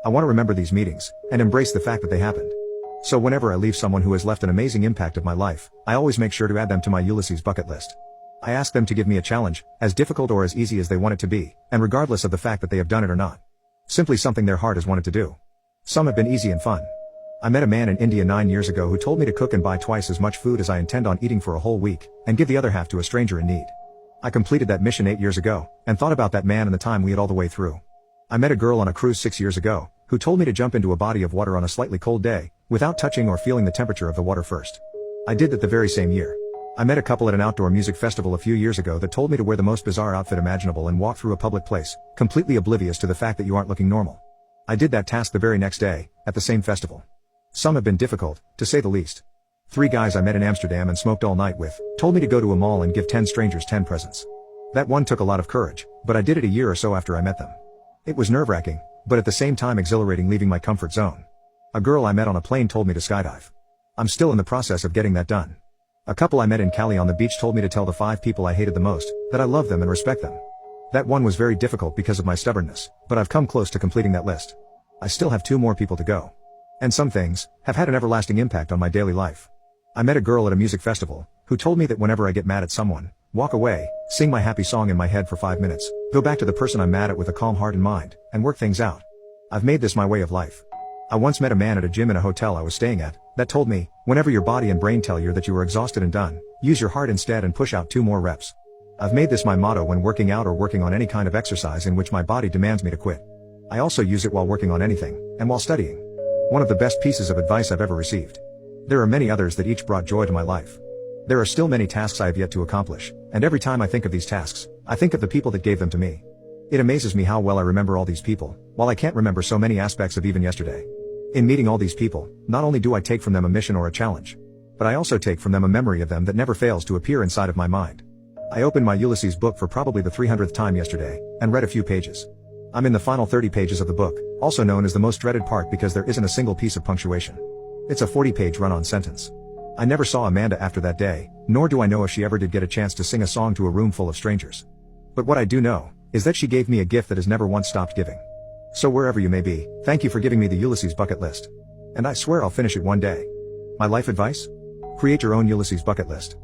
I want to remember these meetings, and embrace the fact that they happened. So whenever I leave someone who has left an amazing impact of my life, I always make sure to add them to my Ulysses bucket list. I ask them to give me a challenge, as difficult or as easy as they want it to be, and regardless of the fact that they have done it or not. Simply something their heart has wanted to do. Some have been easy and fun. I met a man in India 9 years ago who told me to cook and buy twice as much food as I intend on eating for a whole week, and give the other half to a stranger in need. I completed that mission 8 years ago, and thought about that man and the time we had all the way through. I met a girl on a cruise 6 years ago, who told me to jump into a body of water on a slightly cold day, without touching or feeling the temperature of the water first. I did that the very same year. I met a couple at an outdoor music festival a few years ago that told me to wear the most bizarre outfit imaginable and walk through a public place, completely oblivious to the fact that you aren't looking normal. I did that task the very next day, at the same festival. Some have been difficult, to say the least. 3 guys I met in Amsterdam and smoked all night with, told me to go to a mall and give 10 strangers 10 presents. That one took a lot of courage, but I did it a year or so after I met them. It was nerve-wracking, but at the same time exhilarating, leaving my comfort zone. A girl I met on a plane told me to skydive. I'm still in the process of getting that done. A couple I met in Cali on the beach told me to tell the 5 people I hated the most, that I love them and respect them. That one was very difficult because of my stubbornness, but I've come close to completing that list. I still have 2 more people to go. And some things have had an everlasting impact on my daily life. I met a girl at a music festival, who told me that whenever I get mad at someone, walk away, sing my happy song in my head for 5 minutes, go back to the person I'm mad at with a calm heart and mind, and work things out. I've made this my way of life. I once met a man at a gym in a hotel I was staying at, that told me, whenever your body and brain tell you that you are exhausted and done, use your heart instead and push out 2 more reps. I've made this my motto when working out or working on any kind of exercise in which my body demands me to quit. I also use it while working on anything, and while studying. One of the best pieces of advice I've ever received. There are many others that each brought joy to my life. There are still many tasks I have yet to accomplish, and every time I think of these tasks, I think of the people that gave them to me. It amazes me how well I remember all these people, while I can't remember so many aspects of even yesterday. In meeting all these people, not only do I take from them a mission or a challenge, but I also take from them a memory of them that never fails to appear inside of my mind. I opened my Ulysses book for probably the 300th time yesterday, and read a few pages. I'm in the final 30 pages of the book, also known as the most dreaded part because there isn't a single piece of punctuation. It's a 40-page run-on sentence. I never saw Amanda after that day, nor do I know if she ever did get a chance to sing a song to a room full of strangers. But what I do know, is that she gave me a gift that has never once stopped giving. So wherever you may be, thank you for giving me the Ulysses bucket list. And I swear I'll finish it one day. My life advice? Create your own Ulysses bucket list.